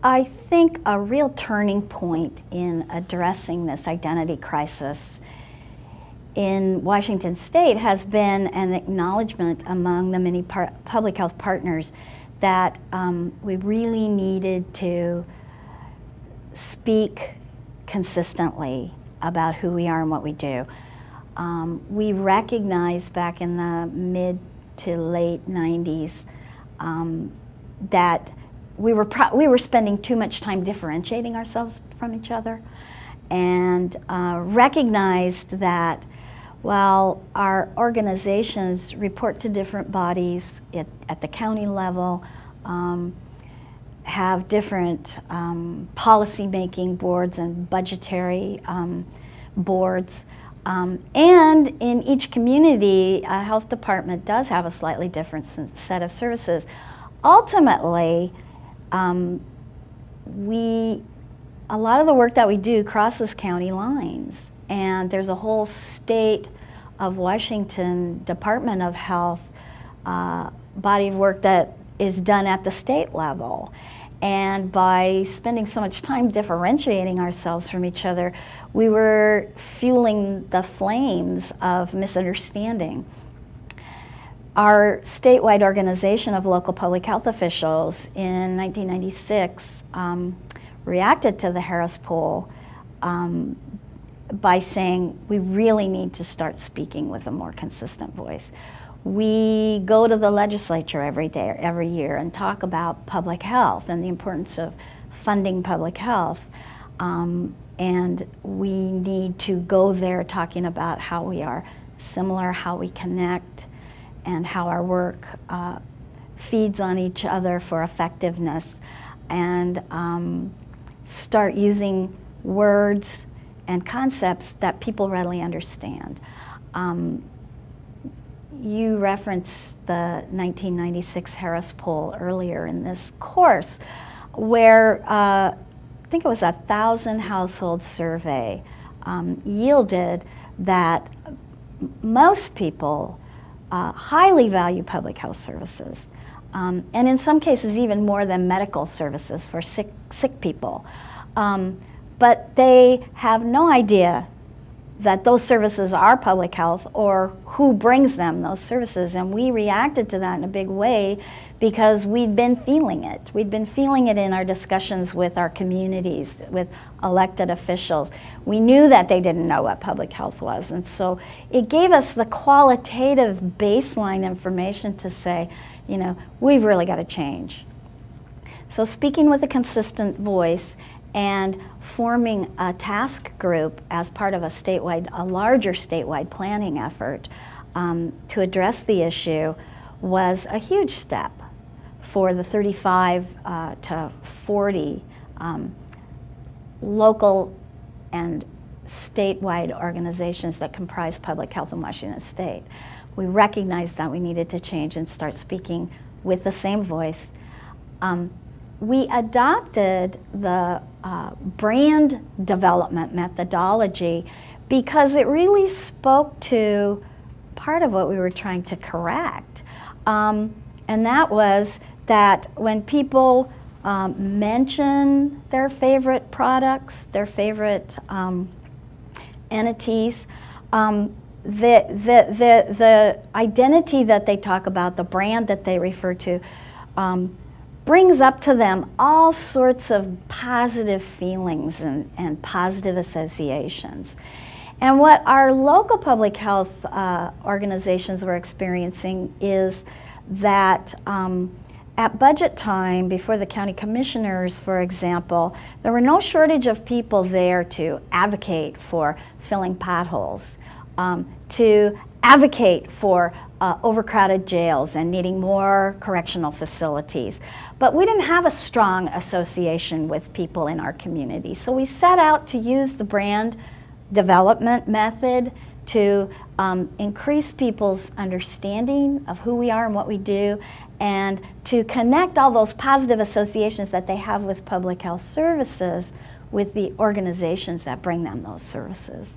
I think a real turning point in addressing this identity crisis in Washington State has been an acknowledgement among the many public health partners that we really needed to speak consistently about who we are and what we do. We recognized back in the mid to late 90s that we were spending too much time differentiating ourselves from each other, and recognized that while our organizations report to different bodies at the county level, have different policy-making boards and budgetary boards, and in each community, a health department does have a slightly different set of services. Ultimately, a lot of the work that we do crosses county lines, and there's a whole state of Washington Department of Health body of work that is done at the state level. And by spending so much time differentiating ourselves from each other, we were fueling the flames of misunderstanding. Our statewide organization of local public health officials in 1996 reacted to the Harris poll by saying we really need to start speaking with a more consistent voice. We go to the legislature every year and talk about public health and the importance of funding public health. And we need to go there talking about how we are similar, how we connect, and how our work feeds on each other for effectiveness, and start using words and concepts that people readily understand. You referenced the 1996 Harris poll earlier in this course, where I think it was a 1,000 household survey yielded that most people highly value public health services, and in some cases even more than medical services for sick people. But they have no idea that those services are public health or who brings them those services. And we reacted to that in a big way because we'd been feeling it. We'd been feeling it in our discussions with our communities, with elected officials. We knew that they didn't know what public health was. And so it gave us the qualitative baseline information to say, you know, we've really got to change. So speaking with a consistent voice and forming a task group as part of a larger statewide planning effort to address the issue was a huge step for the 35 to 40 local and statewide organizations that comprise public health in Washington State. We recognized that we needed to change and start speaking with the same voice. We adopted the brand development methodology because it really spoke to part of what we were trying to correct. And that was that when people mention their favorite products, their favorite entities, the identity that they talk about, the brand that they refer to, brings up to them all sorts of positive feelings and positive associations. And what our local public health organizations were experiencing is that at budget time, before the county commissioners, for example, there were no shortage of people there to advocate for filling potholes, to advocate for overcrowded jails and needing more correctional facilities. But we didn't have a strong association with people in our community. So we set out to use the brand development method to increase people's understanding of who we are and what we do, and to connect all those positive associations that they have with public health services with the organizations that bring them those services.